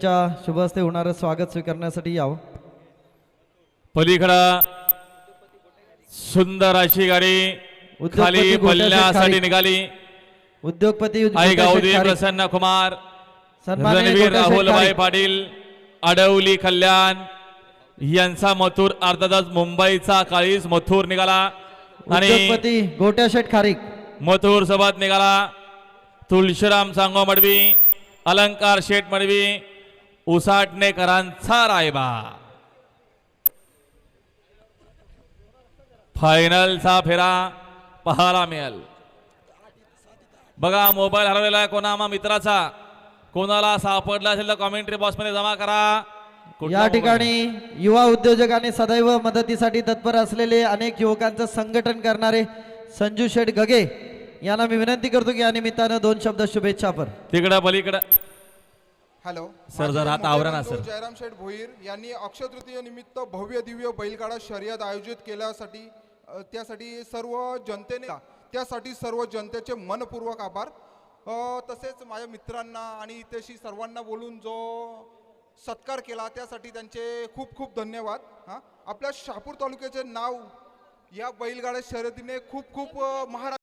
शेठच्या शुभ हस्ते होणारं स्वागत स्वीकारण्यासाठी यावं. पलीकडं सुंदर अशी गाडी खाली पल्ल्यासाठी निघाली. उद्योगपती आई गावदी प्रसन्न कुमार, रणवीर राहुलभाई पाटील, अडवली कल्याण यांचा मथुर अर्थातच मुंबईचा काळीज मथुर निघाला आणि उद्योगपती गोट्या शेठ खारीक मथुर सोबत निघाला. तुळशीराम सांगो मडवी, अलंकार शेठ मडवी, उसाटणेकरांचा रायबा. फायनलचा फेरा पाहायला मिळेल. बघा मोबाईल हरवलेला आहे कोणा मित्राचा, कोणाला सापडला असेल तर कॉमेंट्री बॉक्स मध्ये जमा करा. या ठिकाणी युवा उद्योजक आणि सदैव मदतीसाठी तत्पर असलेले अनेक युवकांचं संघटन करणारे संजू शेठ गगे यांना मी विनंती करतो की या निमित्तानं 2 शब्द शुभेच्छा. पर तिकडं पलीकडं हॅलो सर, जर आता आवरणा सर. जयराम शेठ भोईर यांनी अक्षय तृतीय निमित्त भव्य दिव्य बैलगाडा शर्यत आयोजित केल्यासाठी त्यासाठी सर्व जनतेचे मनपूर्वक आभार. तसेच माझ्या मित्रांना आणि इथेशी सर्वांना बोलून जो सत्कार केला त्यासाठी त्यांचे खूप खूप धन्यवाद. आपल्या शहापूर तालुक्याचे नाव या बैलगाडा शर्यतीने खूप खूप महाराष्ट्र